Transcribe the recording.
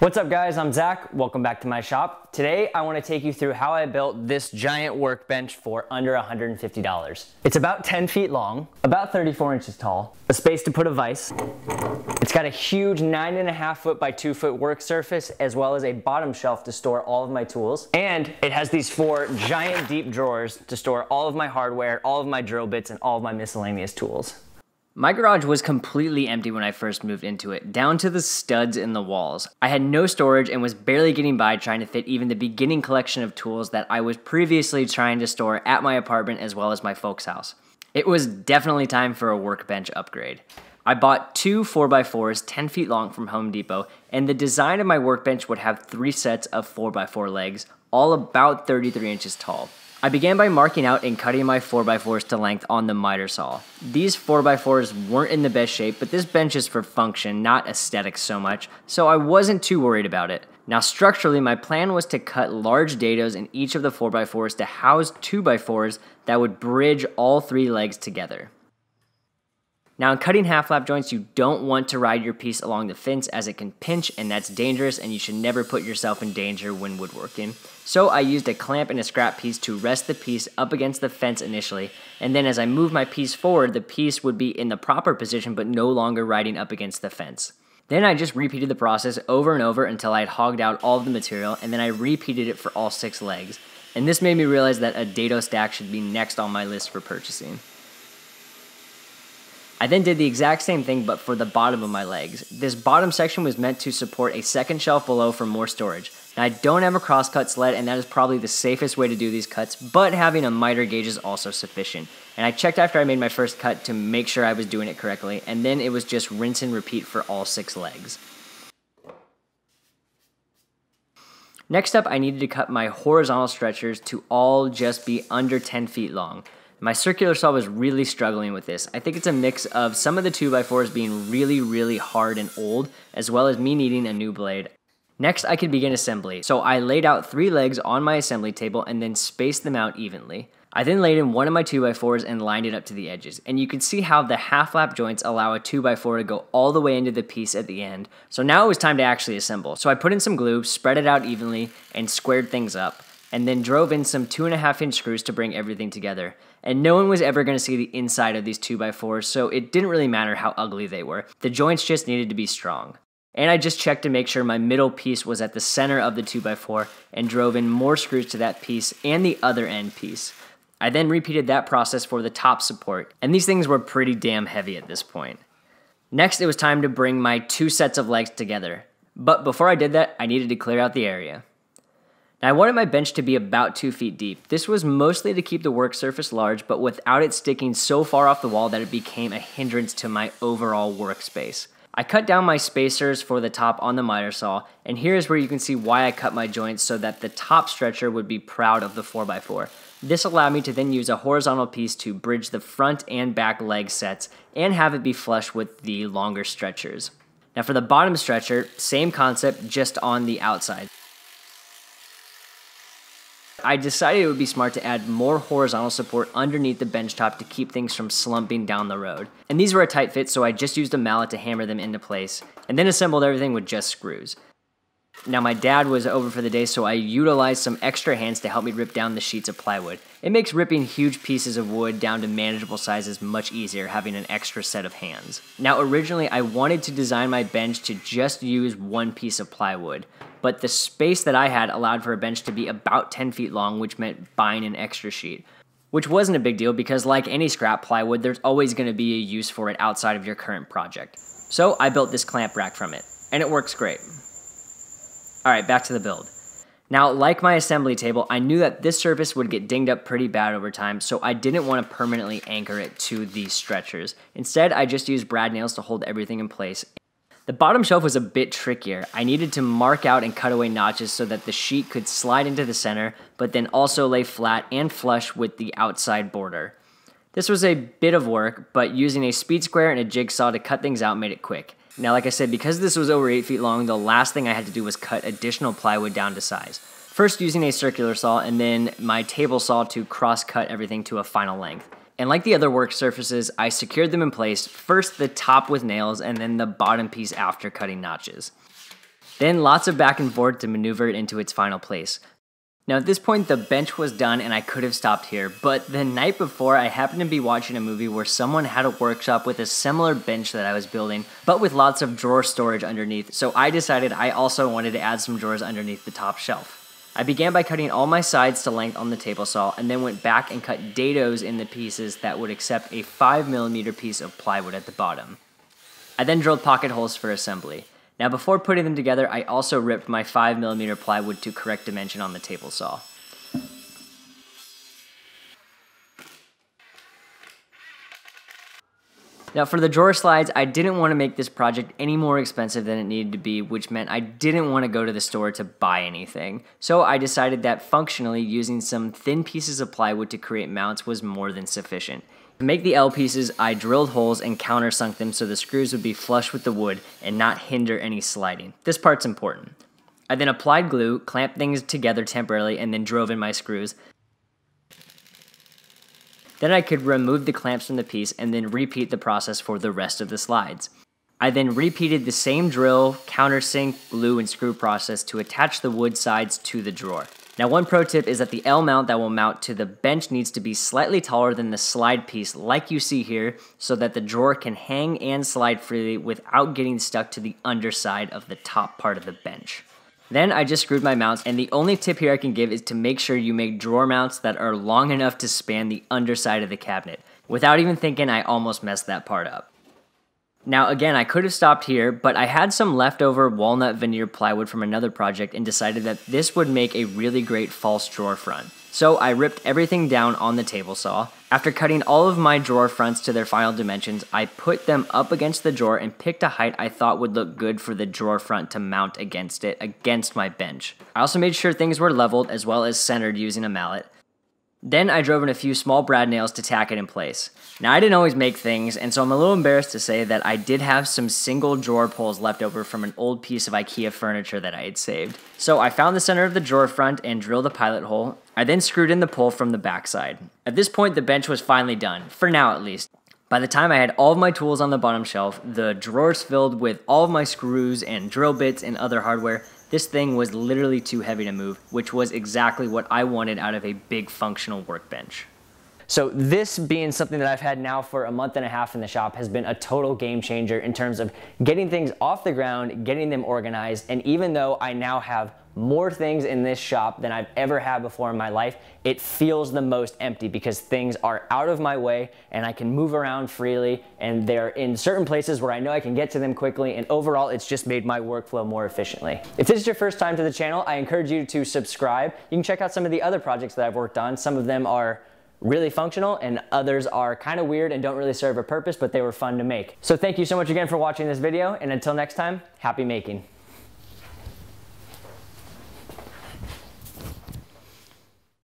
What's up guys, I'm Zach. Welcome back to my shop. Today I want to take you through how I built this giant workbench for under $150. It's about 10 feet long, about 34 inches tall, a space to put a vise. It's got a huge 9.5 foot by 2 foot work surface, as well as a bottom shelf to store all of my tools. And it has these 4 giant deep drawers to store all of my hardware, all of my drill bits, and all of my miscellaneous tools. My garage was completely empty when I first moved into it, down to the studs in the walls. I had no storage and was barely getting by trying to fit even the beginning collection of tools that I was previously trying to store at my apartment as well as my folks' house. It was definitely time for a workbench upgrade. I bought 2 4x4s 10 feet long from Home Depot, and the design of my workbench would have 3 sets of 4x4 legs, all about 33 inches tall. I began by marking out and cutting my 4x4s to length on the miter saw. These 4x4s weren't in the best shape, but this bench is for function, not aesthetics so much, so I wasn't too worried about it. Now structurally, my plan was to cut large dados in each of the 4x4s to house 2x4s that would bridge all 3 legs together. Now in cutting half lap joints, you don't want to ride your piece along the fence as it can pinch, and that's dangerous, and you should never put yourself in danger when woodworking. So I used a clamp and a scrap piece to rest the piece up against the fence initially, and then as I moved my piece forward, the piece would be in the proper position but no longer riding up against the fence. Then I just repeated the process over and over until I had hogged out all of the material, and then I repeated it for all 6 legs. And this made me realize that a dado stack should be next on my list for purchasing. I then did the exact same thing but for the bottom of my legs. This bottom section was meant to support a second shelf below for more storage. Now I don't have a crosscut sled, and that is probably the safest way to do these cuts, but having a miter gauge is also sufficient. And I checked after I made my first cut to make sure I was doing it correctly, and then it was just rinse and repeat for all 6 legs. Next up, I needed to cut my horizontal stretchers to all just be under 10 feet long. My circular saw was really struggling with this. I think it's a mix of some of the 2x4s being really hard and old, as well as me needing a new blade. Next, I could begin assembly. So I laid out 3 legs on my assembly table and then spaced them out evenly. I then laid in one of my 2x4s and lined it up to the edges. And you can see how the half lap joints allow a 2x4 to go all the way into the piece at the end. So now it was time to actually assemble. So I put in some glue, spread it out evenly, and squared things up, and then drove in some 2.5-inch screws to bring everything together. And no one was ever going to see the inside of these 2x4s, so it didn't really matter how ugly they were. The joints just needed to be strong. And I just checked to make sure my middle piece was at the center of the 2x4 and drove in more screws to that piece and the other end piece. I then repeated that process for the top support, and these things were pretty damn heavy at this point. Next, it was time to bring my 2 sets of legs together. But before I did that, I needed to clear out the area. Now, I wanted my bench to be about 2 feet deep. This was mostly to keep the work surface large, but without it sticking so far off the wall that it became a hindrance to my overall workspace. I cut down my spacers for the top on the miter saw, and here's where you can see why I cut my joints so that the top stretcher would be proud of the 4x4. This allowed me to then use a horizontal piece to bridge the front and back leg sets and have it be flush with the longer stretchers. Now for the bottom stretcher, same concept, just on the outside. I decided it would be smart to add more horizontal support underneath the bench top to keep things from slumping down the road. And these were a tight fit, so I just used a mallet to hammer them into place, and then assembled everything with just screws. Now my dad was over for the day, so I utilized some extra hands to help me rip down the sheets of plywood. It makes ripping huge pieces of wood down to manageable sizes much easier having an extra set of hands. Now originally I wanted to design my bench to just use 1 piece of plywood, but the space that I had allowed for a bench to be about 10 feet long, which meant buying an extra sheet. Which wasn't a big deal because like any scrap plywood, there's always going to be a use for it outside of your current project. So I built this clamp rack from it, and it works great. Alright, back to the build. Now, like my assembly table, I knew that this surface would get dinged up pretty bad over time, so I didn't want to permanently anchor it to these stretchers. Instead, I just used brad nails to hold everything in place. The bottom shelf was a bit trickier. I needed to mark out and cut away notches so that the sheet could slide into the center, but then also lay flat and flush with the outside border. This was a bit of work, but using a speed square and a jigsaw to cut things out made it quick. Now, like I said, because this was over 8 feet long, the last thing I had to do was cut additional plywood down to size. First using a circular saw, and then my table saw to cross-cut everything to a final length. And like the other work surfaces, I secured them in place, first the top with nails, and then the bottom piece after cutting notches. Then lots of back and forth to maneuver it into its final place. Now at this point the bench was done and I could have stopped here, but the night before I happened to be watching a movie where someone had a workshop with a similar bench that I was building, but with lots of drawer storage underneath, so I decided I also wanted to add some drawers underneath the top shelf. I began by cutting all my sides to length on the table saw and then went back and cut dados in the pieces that would accept a 5mm piece of plywood at the bottom. I then drilled pocket holes for assembly. Now before putting them together, I also ripped my 5mm plywood to correct dimension on the table saw. Now for the drawer slides, I didn't want to make this project any more expensive than it needed to be, which meant I didn't want to go to the store to buy anything. So I decided that functionally using some thin pieces of plywood to create mounts was more than sufficient. To make the L pieces, I drilled holes and countersunk them so the screws would be flush with the wood and not hinder any sliding. This part's important. I then applied glue, clamped things together temporarily, and then drove in my screws. Then I could remove the clamps from the piece and then repeat the process for the rest of the slides. I then repeated the same drill, countersink, glue, and screw process to attach the wood sides to the drawer. Now one pro tip is that the L mount that will mount to the bench needs to be slightly taller than the slide piece like you see here so that the drawer can hang and slide freely without getting stuck to the underside of the top part of the bench. Then I just screwed my mounts, and the only tip here I can give is to make sure you make drawer mounts that are long enough to span the underside of the cabinet. Without even thinking, I almost messed that part up. Now again, I could have stopped here, but I had some leftover walnut veneer plywood from another project and decided that this would make a really great false drawer front. So I ripped everything down on the table saw. After cutting all of my drawer fronts to their final dimensions, I put them up against the drawer and picked a height I thought would look good for the drawer front to mount against it, against my bench. I also made sure things were leveled as well as centered using a mallet. Then I drove in a few small brad nails to tack it in place. Now I didn't always make things, and so I'm a little embarrassed to say that I did have some single drawer pulls left over from an old piece of IKEA furniture that I had saved. So I found the center of the drawer front and drilled a pilot hole. I then screwed in the pull from the backside. At this point the bench was finally done, for now at least. By the time I had all of my tools on the bottom shelf, the drawers filled with all of my screws and drill bits and other hardware, this thing was literally too heavy to move, which was exactly what I wanted out of a big functional workbench. So this being something that I've had now for a month and a half in the shop has been a total game changer in terms of getting things off the ground, getting them organized, and even though I now have more things in this shop than I've ever had before in my life, it feels the most empty because things are out of my way and I can move around freely and they're in certain places where I know I can get to them quickly, and overall it's just made my workflow more efficiently. If this is your first time to the channel, I encourage you to subscribe. You can check out some of the other projects that I've worked on. Some of them are really functional and others are kind of weird and don't really serve a purpose, but they were fun to make. So thank you so much again for watching this video, and until next time, happy making.